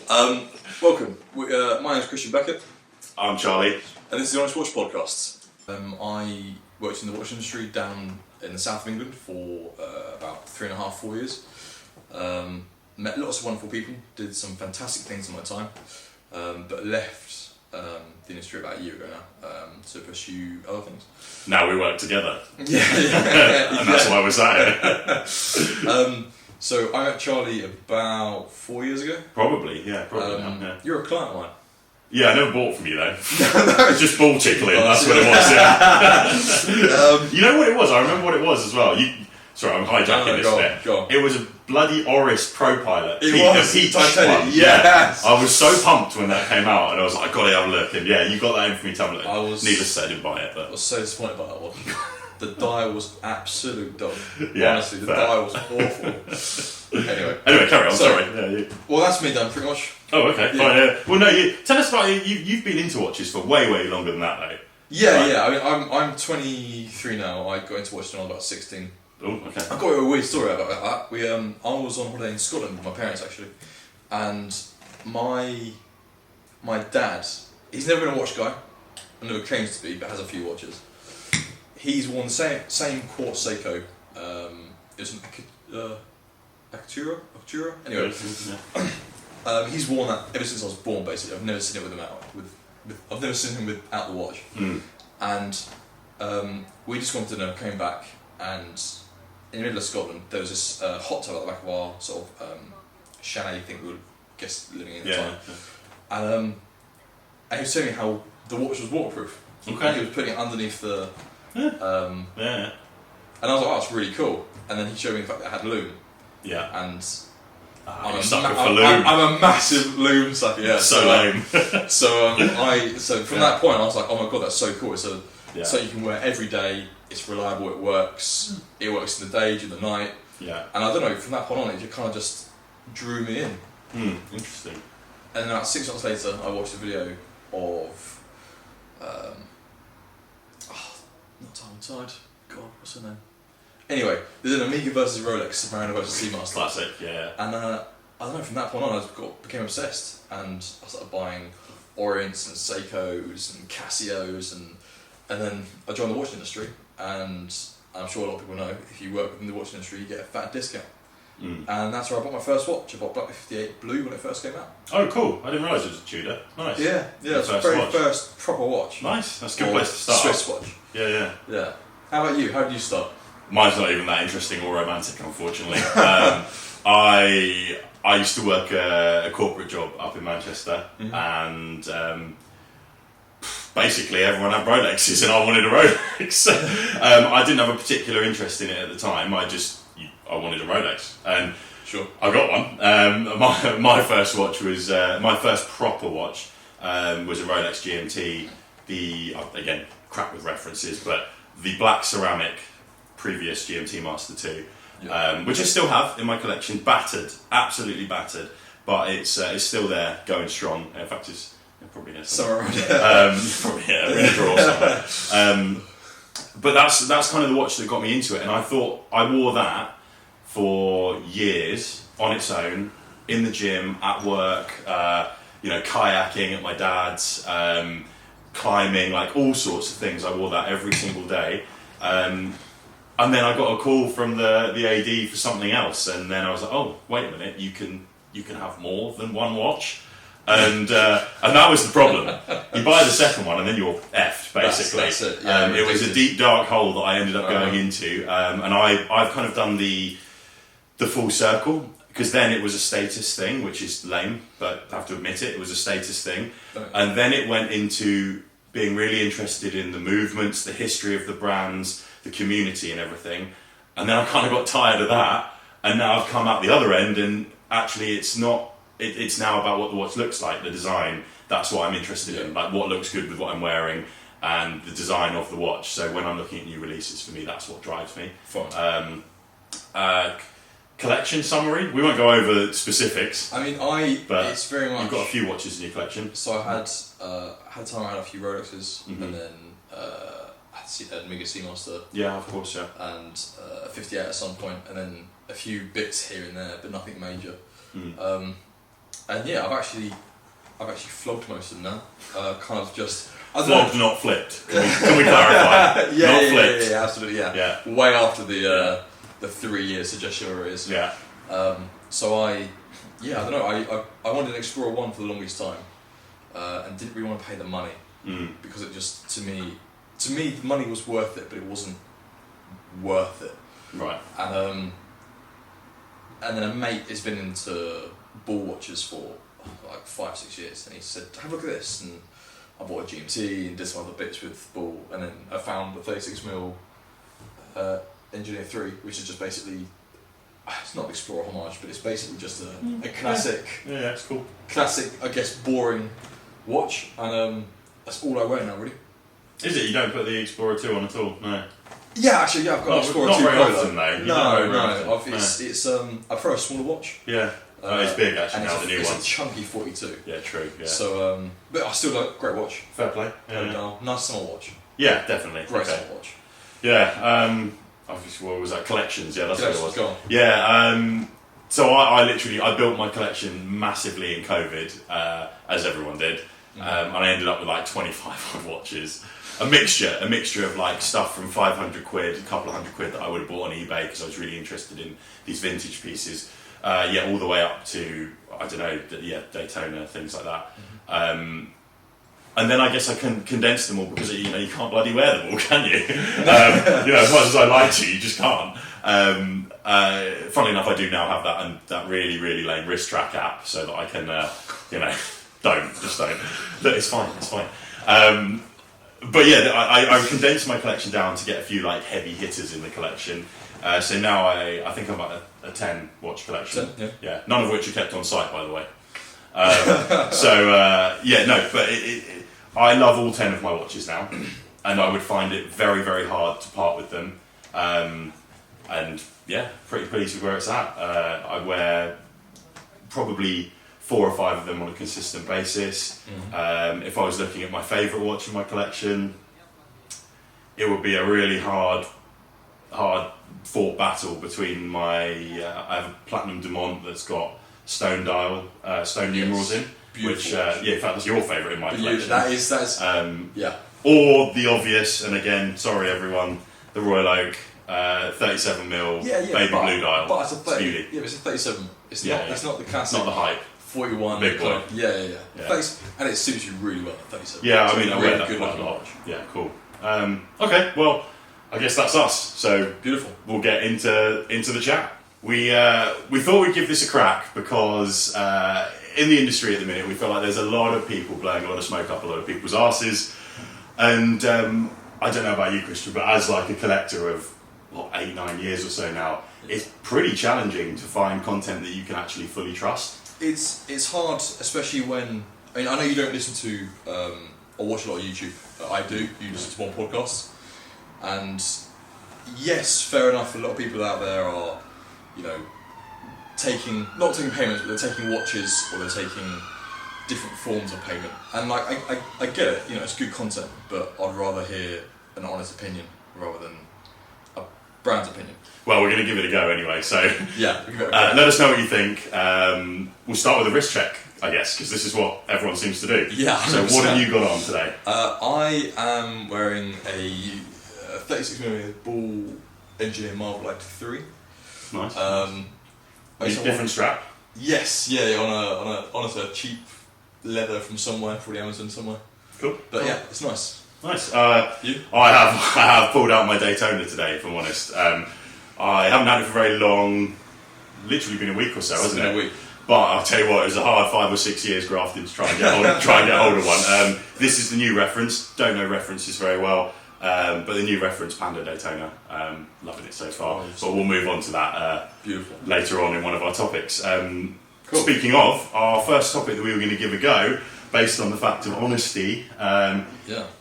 Welcome. My name's Christian Beckett. I'm Charlie. And this is the Honest Watch Podcast. I worked in the watch industry down in the south of England for about 3.5, 4 years. Met lots of wonderful people, did some fantastic things in my time, but left the industry about a year ago now to pursue other things. Now we work together. Yeah. And that's why we're sat here. So I met Charlie about 4 years ago. Probably. Yeah. You're a client of mine. Yeah, I never bought from you though. It's just ball tickling, that's what it was, yeah. You know what it was? I remember what it was as well. Sorry, I'm hijacking this bit. Go on. It was a bloody Oris Pro Pilot. It was the peach Titanic, one. yes. Yeah. I was so pumped when that came out and I was like, I gotta have a look. And yeah, you got that in for me to have a look. Needless to say, I didn't buy it. But I was so disappointed by that one. The dial was absolute dog. Yeah, honestly, the dial was awful. Anyway, carry on. Sorry. Yeah, well, that's me done pretty much. Oh, okay, fine. Yeah. Well, no, tell us about you've been into watches for way longer than that, though. Yeah, right. yeah. I mean, I'm 23 now. I got into watches when I was about 16. Oh, okay. I've got a weird story about that. I was on holiday in Scotland with my parents actually, and my dad, he's never been a watch guy, and never claims to be, but has a few watches. He's worn the same quartz Seiko. It was an Arctura. Anyway, he's worn that ever since I was born. Basically, I've never seen it I've never seen him without the watch. And we just wanted to know. Came back, and in the middle of Scotland, there was this hot tub at the back of our sort of chalet thing we were living in at the time. Yeah. And he was telling me how the watch was waterproof. Okay. And he was putting it underneath the. Yeah. And I was like, oh, that's really cool. And then he showed me the fact that it had loom. Yeah. And I'm a sucker for loom. I'm a massive loom sucker. Yeah. So lame. So from that point, I was like, oh my god, that's so cool. So you can wear it every day. It's reliable. It works. It works in the day, during the night. Yeah. And I don't know. From that point on, it kind of just drew me in. Interesting. And then about 6 months later, I watched a video of. Not Time. God, what's her name? Anyway, there's an Amiga versus Rolex, Mariner versus Seamaster. Classic, yeah. And I don't know, from that point on, became obsessed, and I started buying Orients and Seikos and Casios, and then I joined the watch industry. And I'm sure a lot of people know, if you work within the watch industry, you get a fat discount. And that's where I bought my first watch. I bought Black 58 Blue when it first came out. Oh, cool! I didn't realise it was a Tudor. Nice. Yeah, it's the very first proper watch. Nice. That's a good place to start. Swiss watch. Yeah. How about you? How did you start? Mine's not even that interesting or romantic, unfortunately. I used to work a corporate job up in Manchester, and basically everyone had Rolexes, and I wanted a Rolex. I didn't have a particular interest in it at the time. I wanted a Rolex, and sure, I got one. My first watch was my first proper watch was a Rolex GMT. Again, crap with references, but the black ceramic previous GMT Master 2, which I still have in my collection, battered, absolutely battered, but it's still there, going strong. In fact, it's probably here somewhere. Probably in a drawer somewhere. But that's kind of the watch that got me into it, and I thought I wore that for years on its own, in the gym, at work, kayaking at my dad's, climbing, like all sorts of things. I wore that every single day. And then I got a call from the AD for something else, and then I was like, oh, wait a minute, you can have more than one watch. And that was the problem. You buy the second one and then you're effed, basically. That's it. Yeah, it was a deep dark hole that I ended up going into, and I've kind of done the full circle, because then it was a status thing, which is lame, but I have to admit it was a status thing. And then it went into being really interested in the movements, the history of the brands, the community and everything. And then I kind of got tired of that, and now I've come out the other end, and actually it's not, it's now about what the watch looks like, the design. That's what I'm interested in, like what looks good with what I'm wearing, and the design of the watch. So when I'm looking at new releases, for me, that's what drives me. Fine. Collection summary. We won't go over specifics. I mean, it's very much. You've got a few watches in your collection. So I had a few Rolexes, and then I had an Amiga Seamaster. Yeah, of course, yeah. And a 58 at some point, and then a few bits here and there, but nothing major. And yeah, I've actually flogged most of them now. Kind of just. I don't Flogged, know. not flipped. Can we clarify? Not flipped. Yeah, absolutely, yeah. Yeah. Way after the 3 year suggestion where it is. Yeah. So I don't know. I wanted an Explorer 1 for the longest time, and didn't really want to pay the money because it just to me the money was worth it, but it wasn't worth it. Right. And then a mate has been into ball watches for like 5-6 years, and he said, "Have a look at this." And I bought a GMT and did some other bits with ball, and then I found the 36mm Engineer 3, which is just basically, it's not an Explorer homage, but it's basically just a classic, Yeah, it's cool. classic, I guess, boring watch, and that's all I wear now, really. Is it? You don't put the Explorer 2 on at all? No. Yeah, actually, yeah, I've got an Explorer not 2 very Polo. often, though. You No, don't very often. it's I prefer a smaller watch. Yeah. It's big actually and now, the new it's one. a chunky 42. Yeah, true. Yeah. So, but I still like great watch. Fair play. Yeah, Nice summer watch. yeah definitely. Great Okay. summer watch. Yeah. Obviously, what was that? Collections. Yeah, that's what it was. Go on. Yeah. So I literally built my collection massively in COVID, as everyone did, and I ended up with like 25 odd watches. A mixture of like stuff from 500 quid, a couple of £100 that I would have bought on eBay because I was really interested in these vintage pieces. All the way up to, I don't know, Daytona, things like that. And then I guess I can condense them all because you can't bloody wear them all, can you? As much as I like to, you just can't. Funnily enough, I do now have that really, really lame wrist track app so that I can, don't. Look, it's fine. But yeah, I condensed my collection down to get a few like heavy hitters in the collection. So now I think I'm at a 10 watch collection. 10, yeah. None of which are kept on site, by the way. But I love all 10 of my watches now, and I would find it very, very hard to part with them. And yeah, pretty pleased with where it's at. I wear probably 4 or 5 of them on a consistent basis. If I was looking at my favourite watch in my collection, it would be a really hard fought battle between my I have a Platinum Dumont that's got stone dial, stone numerals in. Beautiful. Which in fact that's your favourite in my collection. That is yeah. Or the obvious, and again, sorry everyone, the Royal Oak 37mm baby blue dial. But it's a 30. Beauty. Yeah, but it's a 37. It's It's not the classic. not the hype. 41. Big boy. Yeah. And it suits you really well. 37. Yeah, it's I mean, I really wear that good quite a looking lot. watch. Yeah, cool. Okay, well, I guess that's us. So Beautiful. We'll get into the chat. We thought we'd give this a crack because in the industry at the minute we feel like there's a lot of people blowing a lot of smoke up a lot of people's arses, and I don't know about you, Christian, but as like a collector of 8-9 years or so now, it's pretty challenging to find content that you can actually fully trust. It's hard, especially when I know you don't listen to or watch a lot of YouTube. I do. You listen to more podcasts, and yes, fair enough. A lot of people out there are, not taking payments, but they're taking watches or they're taking different forms of payment. And like I get it. It's good content, but I'd rather hear an honest opinion rather than a brand's opinion. Well, we're going to give it a go anyway. So yeah, let us know what you think. We'll start with a wrist check, I guess, because this is what everyone seems to do. Yeah. 100%. So what have you got on today? I am wearing a 36mm Ball Engineer Marble Light 3. Nice. Different strap? Yes, on a cheap leather from somewhere, probably Amazon somewhere. Cool. But yeah, it's nice. Nice. You? I have pulled out my Daytona today, if I'm honest. I haven't had it for very long. Literally been a week or so, hasn't it? A week. But I'll tell you what, it was a hard 5 or 6 years grafting to try and get hold of one. This is the new reference. Don't know references very well, but the new reference Panda Daytona. Loving it so far. But we'll move on to that Beautiful. later on in one of our topics. Cool. Speaking of, our first topic that we were going to give a go, based on the fact of honesty,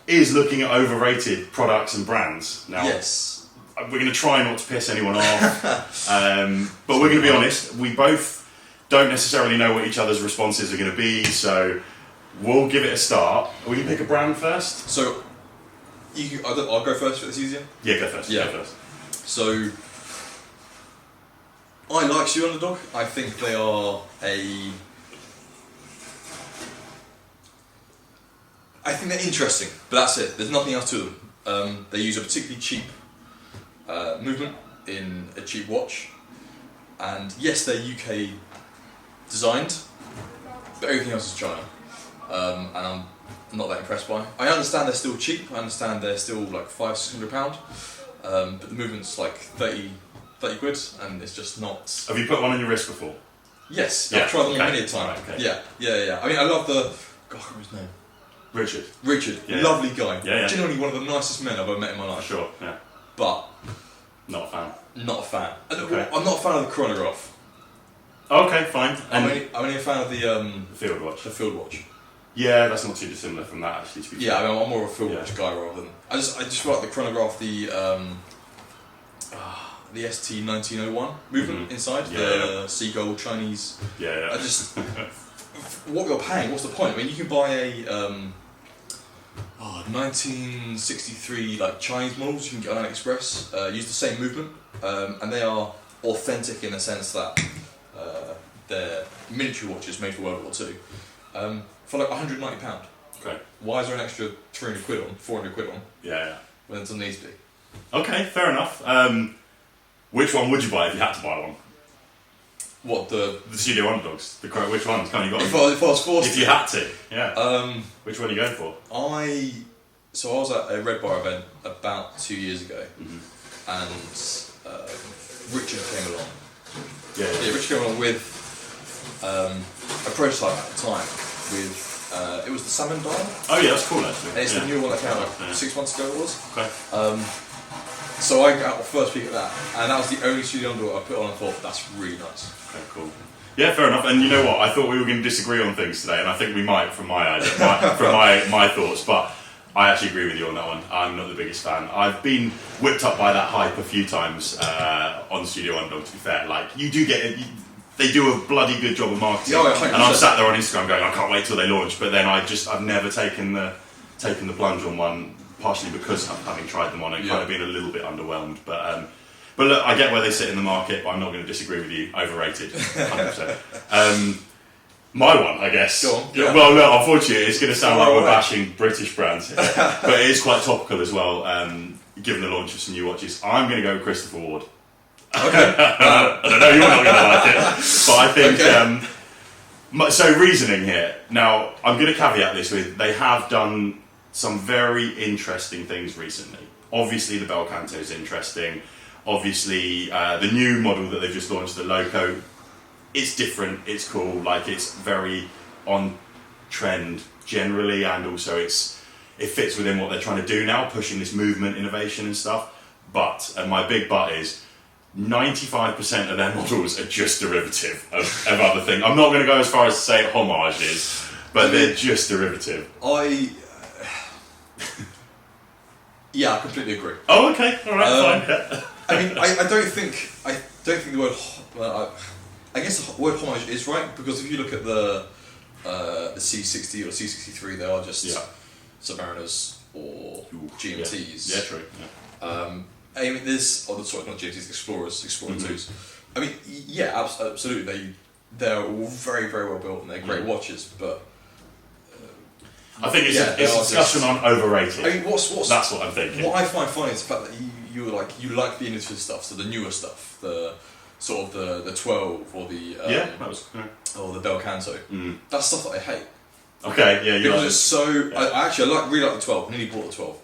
is looking at overrated products and brands. Now, yes. We're going to try not to piss anyone off, but we're going to be honest. We both don't necessarily know what each other's responses are going to be, so we'll give it a start. Will you pick a brand first? So, I'll go first if it's easier. Yeah, go first. Yeah. Go first. So, I like Shoe Underdog. I think they are I think they're interesting, but that's it. There's nothing else to them. They use a particularly cheap movement in a cheap watch, and yes, they're UK designed, but everything else is China, and I'm not that impressed by. I understand they're still cheap. I understand they're still like £500-600, but the movement's like 30 quid, and it's just not. Have you put one on your wrist before? Yes, Yeah, I've tried them okay. many a time. Right, okay. Yeah. I mean, I love the. God, what was his name? Richard, Yeah. lovely guy. Yeah. Genuinely one of the nicest men I've ever met in my life. Sure, yeah. But Not a fan. not a fan. Okay. I'm not a fan of the chronograph. Okay, fine. I'm And only a fan of the field watch. field watch. Yeah, that's not too dissimilar from that, actually, to be Yeah, fair. I mean, I'm more of a field Yeah. watch guy rather than. I just feel like the chronograph, the ST 1901 movement inside, Yeah, the seagull Chinese. Yeah. I just. What you're paying, what's the point? I mean, you can buy a 1963 like Chinese models you can get on AliExpress, use the same movement, and they are authentic in the sense that they're miniature watches made for World War II, for like £190. Okay. Why is there an extra 300 quid on, 400 quid on, Yeah. when it doesn't need to be? Okay, fair enough. Which one would you buy if you had to buy one? What, the... The Studio Underdogs. Which ones? Kind of got. If I was forced If you had to, yeah. to... Which one are you going for? I was at a Red Bar event about 2 years ago, and Richard came along. Yeah, Richard came along with a prototype at the time with it was the salmon dial, Oh yeah, that's cool actually. and it's yeah. the new one that came out Yeah. 6 months ago. It was. Okay. So I got the first peek at that, and that was the only Studio Underdog I put on and thought that's really nice. Okay, cool. Yeah, fair enough. And you know what? I thought we were going to disagree on things today, and I think we might from my eyes, from my thoughts. But I actually agree with you on that one. I'm not the biggest fan. I've been whipped up by that hype a few times on Studio Underdog. To be fair, like you do get it. They do a bloody good job of marketing, Yeah, 100%. and I'm sat there on Instagram going, I can't wait till they launch. But then I've never taken the plunge on one, partially because of having tried them on and kind of been a little bit underwhelmed. But look, I get where they sit in the market, but I'm not going to disagree with you. Overrated, 100%. My one, I guess. Go on. Yeah. Well, look, unfortunately, it's going to sound like Far we're away. bashing British brands here, but it is quite topical as well, given the launch of some new watches. I'm going to go with Christopher Ward. Okay. I don't know, you're not going to like it, but I think... Okay. So reasoning here. Now, I'm going to caveat this with, they have done some very interesting things recently. Obviously, the Bel Canto is interesting. Obviously, the new model that they've just launched, the Loco, it's different, it's cool, like it's very on trend generally, and also it fits within what they're trying to do now, pushing this movement, innovation and stuff. But, and my big but is, 95% of their models are just derivative of other things. I'm not going to go as far as to say homages, but they're just derivative. Yeah, I completely agree. Oh, okay, all right, fine. I mean, I don't think the word. Well, I guess the word homage is right, because if you look at the C60 or C63, they are just Submariners or GMTs. Yeah, true. Yeah. I mean, there's not GMTs, Explorer 2s. I mean, yeah, absolutely. They're all very, very well built and they're great watches, but. I think it's a discussion on overrated. I mean, what's that's what I'm thinking. What I find funny is the fact that you like the innovative stuff, so the newer stuff, the sort of the 12 or the that was or the Bel Canto. That's stuff that I hate. Okay, yeah, because it's so. I really like the 12. I nearly bought the 12,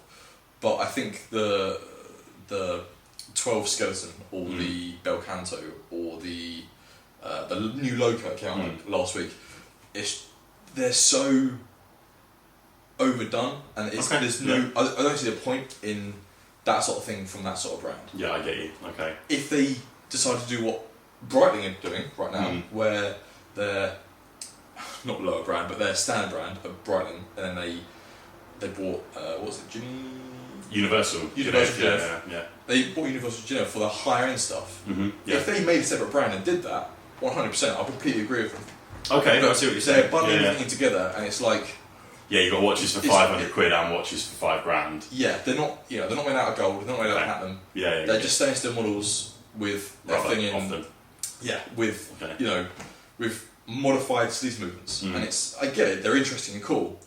but I think the 12 skeleton or the Bel Canto or the new Loco that came out last week, they're so overdone, and there's no. I don't see the point in that sort of thing from that sort of brand. Yeah, I get you. Okay. If they decide to do what Breitling are doing right now, where they're not lower brand, but they're standard brand of Breitling, and then they bought what was it, Universal Genève. Yeah. They bought Universal Genève for the higher end stuff. Yeah. If they made a separate brand and did that, 100%, I completely agree with them. Okay, But I see what you're saying. they're bundling everything together, and it's like. Yeah, you got watches for 500 quid and watches for £5,000. Yeah, they're not made out of gold. They're not made out of platinum. Yeah, they're just stainless steel models with everything in. Often. Yeah, with with modified sleeve movements, and I get it. They're interesting and cool,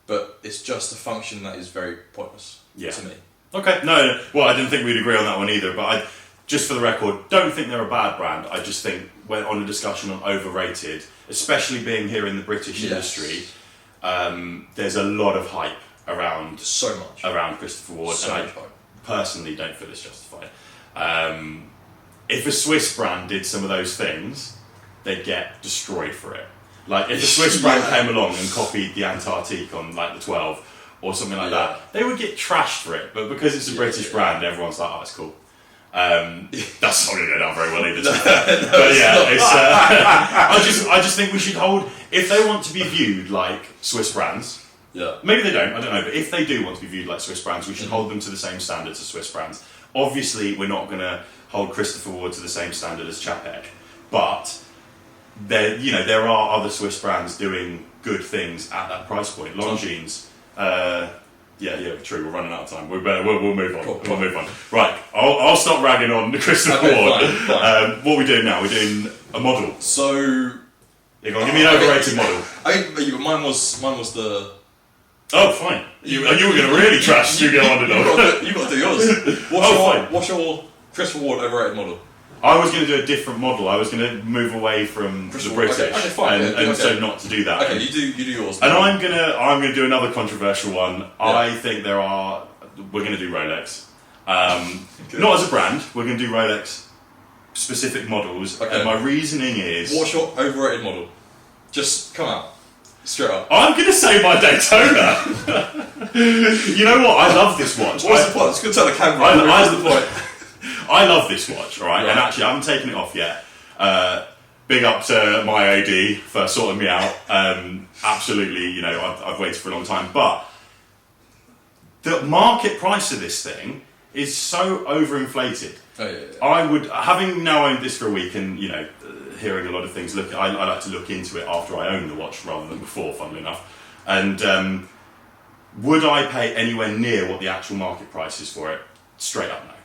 but it's just a function that is very pointless to me. Okay, no, well, I didn't think we'd agree on that one either, but just for the record, don't think they're a bad brand. I just think when on a discussion on overrated, especially being here in the British industry, there's a lot of hype around around Christopher Ward, and I personally don't feel it's justified. If a Swiss brand did some of those things, they'd get destroyed for it. Like if a Swiss brand came along and copied the Antarctique on like the 12 or something like that, they would get trashed for it. But because it's a British brand, everyone's like, oh, it's cool. That's not going to go down very well either. But yeah, it's, I just think we should hold, if they want to be viewed like Swiss brands, maybe they don't, I don't know, but if they do want to be viewed like Swiss brands, we should hold them to the same standards as Swiss brands. Obviously, we're not going to hold Christopher Ward to the same standard as Chapek, but there are other Swiss brands doing good things at that price point. Longines, true. We're running out of time. We'll move on. Cool. We'll move on. Right, I'll stop ragging on Christopher Ward. Fine. What are we doing now? We're doing a model. So, you're going to give me an overrated model. Mine was the. Oh, fine. You were going to really trash Studio Underdog. You've got to do yours. What's your Christopher Ward overrated model? I was going to do a different model. I was going to move away from the British, so not to do that. Okay, you do yours. And I'm gonna do another controversial one. Yeah. I think we're going to do Rolex. Not as a brand. We're going to do Rolex specific models. Okay. And my reasoning is. What's your overrated model? Just come out. Straight up. I'm going to say my Daytona. You know what? I love this watch. What's the point? It's good to tell the camera. What's the point? I love this watch, right? And actually, I haven't taken it off yet. Big up to my AD for sorting me out. Absolutely, I've waited for a long time. But the market price of this thing is so overinflated. I would, having now owned this for a week and, hearing a lot of things, I like to look into it after I own the watch rather than before, funnily enough. And would I pay anywhere near what the actual market price is for it? Straight up no.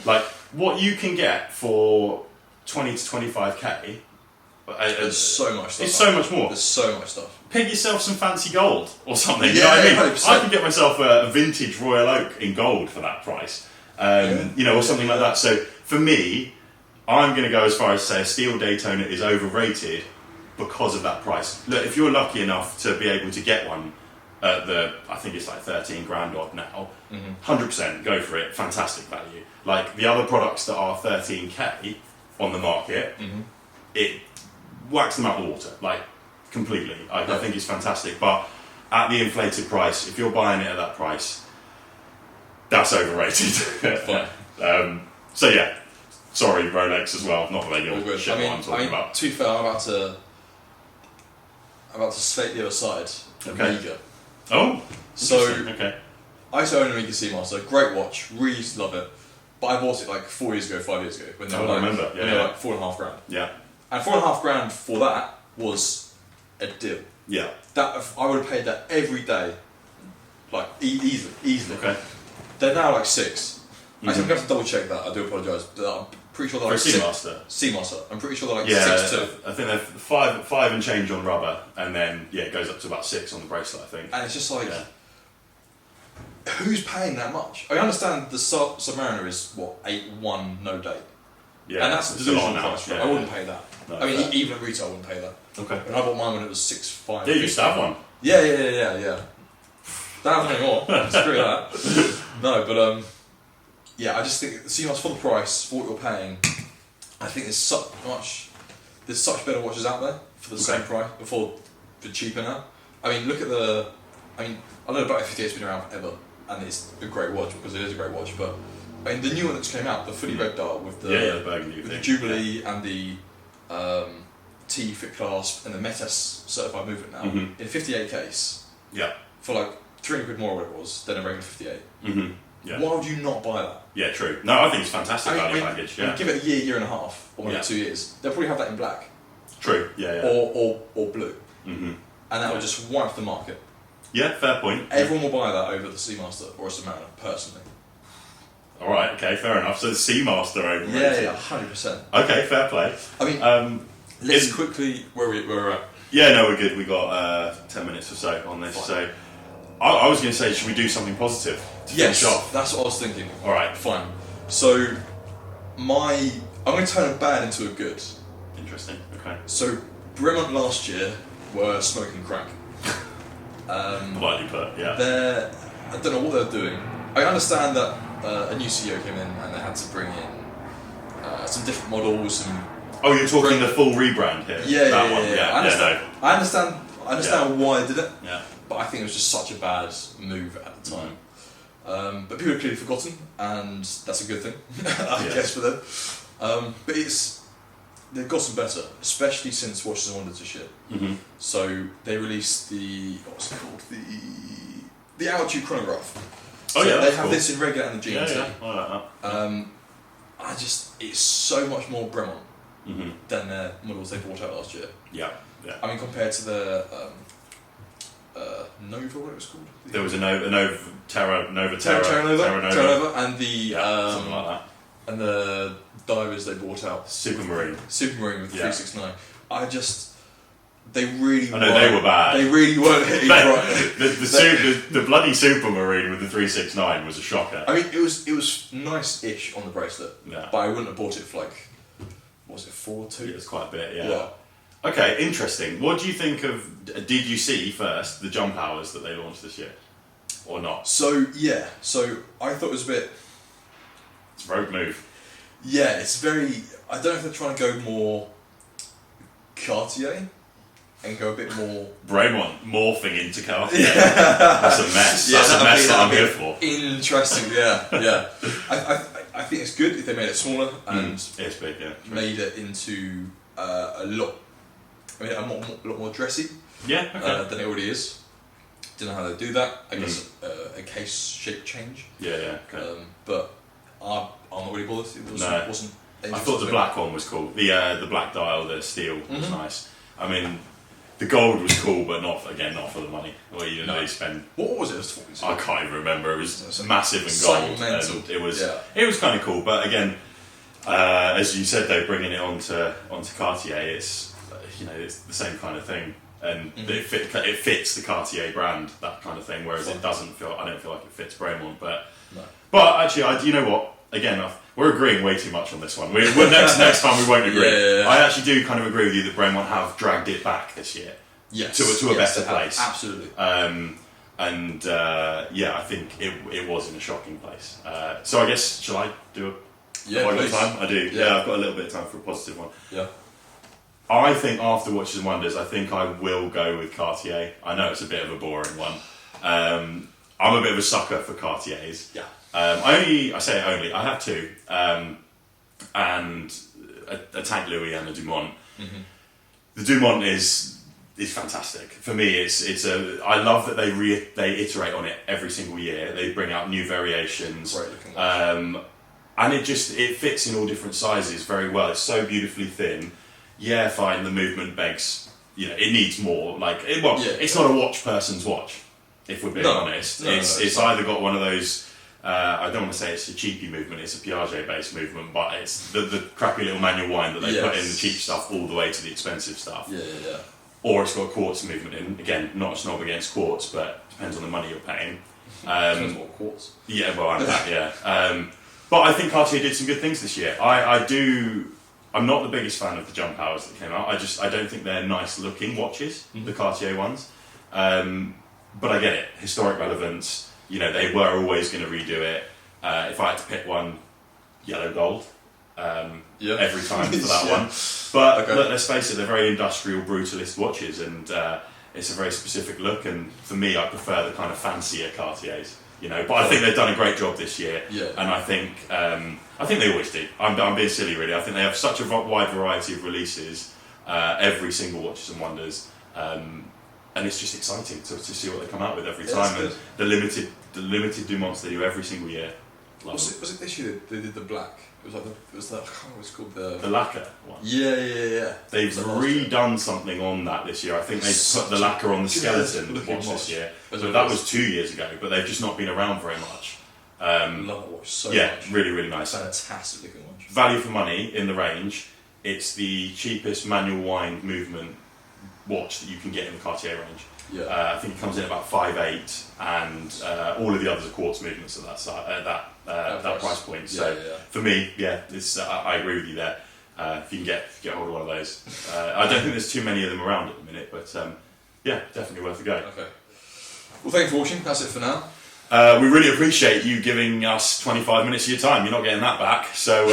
Like, what you can get for 20 to 25k, there's so much stuff. It's so much more. There's so much stuff. Pick yourself some fancy gold or something. You know what I mean? 100%. I could get myself a vintage Royal Oak in gold for that price. Or something like that. So, for me, I'm going to go as far as say a steel Daytona is overrated because of that price. Look, if you're lucky enough to be able to get one at I think it's like 13 grand odd now, 100% go for it, fantastic value. Like the other products that are 13k on the market, it whacks them out the water, like completely. I think it's fantastic, but at the inflated price, if you're buying it at that price, that's overrated. So yeah, sorry Rolex as well, not that you'll shit what I'm talking about. To be fair, I'm about to slate the other side. Omega. Oh, so okay. I used to own an Omega Seamaster, great watch, really used to love it. But I bought it like 5 years ago when they were I remember. When they were like $4.5 grand. Yeah. And $4.5 grand for that was a deal. Yeah. That I would have paid that every day, like easily. Okay. They're now like 6. I think I'm going to double check that. I do apologise. I'm pretty sure they're like Seamaster. I'm pretty sure they're like 6 too. I think they're five and change on rubber, and then it goes up to about 6 on the bracelet, I think. And it's just like, who's paying that much? I understand the Submariner is what 8.1 no date. Yeah, and that's a delusional price. I wouldn't pay that. No, I mean, even at retail, I wouldn't pay that. Okay. And I bought mine when it was 6.5. Yeah, you used to have one. Yeah. Don't have anymore. Screw that. No, but I just think Seamaster for the price, for what you're paying, I think there's such better watches out there for the same price, for cheaper now. I mean, look at I know the Back 58's been around forever, and it's a great watch because it is a great watch, but I mean, the new one that just came out, the fully red dial with the burgundy with the Jubilee and the T fit clasp and the Metas certified movement now in a 58 case. Yeah. For like 300 quid more or whatever it was than a regular 58. Yeah. Why would you not buy that? Yeah, true. No, I think it's fantastic value package. Yeah. Give it a year and a half, or maybe 2 years. They'll probably have that in black. True. Yeah. Or blue. And that would just wipe the market. Yeah, fair point. Everyone will buy that over the Seamaster or a Submariner, personally. Alright, okay, fair enough. So the Seamaster overrated. Yeah, 100%. Okay, fair play. I mean, let's quickly, where we're at. Yeah, no, we're good. We got 10 minutes or so on this. Fine. So I was going to say, should we do something positive to finish off? That's what I was thinking. All right. Fine. So, I'm going to turn a bad into a good. Interesting. Okay. So, Bremont last year were smoking crack. Lightly put, yeah. I don't know what they're doing. I understand that a new CEO came in and they had to bring in some different models. Oh, you're talking the full rebrand here? Yeah, one. I understand why they did it. Yeah. But I think it was just such a bad move at the time. But people have clearly forgotten, and that's a good thing, I guess, for them. But they've gotten better, especially since Watches and Wonders this year. Mm-hmm. So they released what's it called? The altitude chronograph. Oh, so yeah, they have cool. this in regular and the GMT. Yeah, I like that. It's so much more Bremont Mm-hmm. than the models they brought out last year. Yeah, yeah. I mean, compared to the Nova, what it was called? There was a Nova Terra Nova, and the something like that. and the divers they brought out, Supermarine with 369. They really. I know they were bad. They really weren't hitting right. The bloody Supermarine with the 369 was a shocker. I mean, it was nice-ish on the bracelet, but I wouldn't have bought it for like, what was it, 4-2? Yeah, it's quite a bit, yeah. Okay, interesting. What do you think of? Did you see first the jump hours that they launched this year, or not? So I thought it was a bit. It's a rogue move. Yeah, it's very. I don't know if they're trying to go more Cartier and go a bit more. Bremont morphing into Cartier. That's a mess. That's a mess that I'm here for. Interesting, yeah. I think it's good if they made it smaller and it's big, yeah. made it into a lot more dressy. Yeah, okay. Than it already is. Don't know how they do that. I guess a case shape change. Yeah. Okay. But I'm not really bothered. It wasn't. I thought the black one was cool. The black dial, the steel was nice. I mean, the gold was cool, but not for the money. Well, you didn't really spend. What was it? I can't even remember. It was massive and gold, and it was kind of cool. But again, as you said, though, bringing it onto Cartier, it's it's the same kind of thing, and it fits the Cartier brand, that kind of thing. Whereas it doesn't feel. I don't feel like it fits Bremont, but actually, you know what? Again, we're agreeing way too much on this one. Next time we won't agree. Yeah. I actually do kind of agree with you that Bremont have dragged it back this year. Yes. To a better place. Absolutely. I think it was in a shocking place. So I guess, shall I do a please. time? I do. Yeah, I've got a little bit of time for a positive one. Yeah. I think after Watches and Wonders, I think I will go with Cartier. I know it's a bit of a boring one. I'm a bit of a sucker for Cartiers. Yeah. I say only. I have two, and a Tank Louis and a Dumont. Mm-hmm. The Dumont is fantastic for me. I love that they iterate on it every single year. They bring out new variations, and it fits in all different sizes very well. It's so beautifully thin. Yeah, fine. The movement begs. It needs more. It's not a watch person's watch. If we're being honest, it's either got one of those. I don't want to say it's a cheapy movement, it's a Piaget-based movement, but it's the crappy little manual wine that they put in the cheap stuff all the way to the expensive stuff. Yeah. Or it's got a quartz movement in. Again, not a snob against quartz, but depends on the money you're paying. Depends what quartz. Yeah, well, I know that, yeah. But I think Cartier did some good things this year. I'm not the biggest fan of the jump hours that came out. I don't think they're nice looking watches, the Cartier ones. But I get it. Historic relevance. They were always going to redo it. If I had to pick one, yellow gold. Every time for that one. But look, let's face it, they're very industrial, brutalist watches, and it's a very specific look. And for me, I prefer the kind of fancier Cartiers. But I think they've done a great job this year. Yeah. And I think they always do. I'm being silly, really. I think they have such a wide variety of releases, every single Watches and Wonders. And it's just exciting to see what they come out with every time. And the limited Dumonts they do every single year. Was it this year they did the black? I can't remember what it's called, the lacquer one. Yeah. They've redone something on that this year. I think they put the lacquer on the skeleton watch this year. So that was 2 years ago, but they've just not been around very much. Love that watch so much. Yeah, really, really nice. Fantastic looking watch. Value for money in the range. It's the cheapest manual wind movement watch that you can get in the Cartier range. Yeah. I think it comes in about 5'8", and all of the others are quartz movements at that price point. So for me, it's I agree with you there. If you can get hold of one of those, I don't think there's too many of them around at the minute, but definitely worth a go. Okay. Well, thank you for watching. That's it for now. We really appreciate you giving us 25 minutes of your time. You're not getting that back, so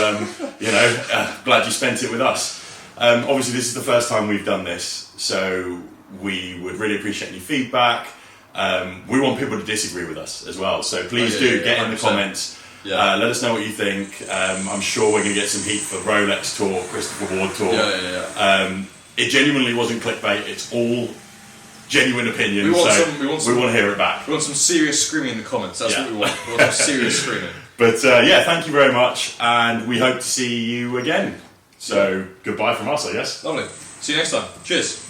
glad you spent it with us. Obviously, this is the first time we've done this, so we would really appreciate any feedback. We want people to disagree with us as well, so please get in the comments. Yeah. Let us know what you think. I'm sure we're going to get some heat for Rolex talk, Christopher Ward talk. It genuinely wasn't clickbait. It's all genuine opinion. We want to hear it back. We want some serious screaming in the comments. That's what we want. We want some serious screaming. But thank you very much, and we hope to see you again. So goodbye from us, I guess. Lovely. See you next time. Cheers.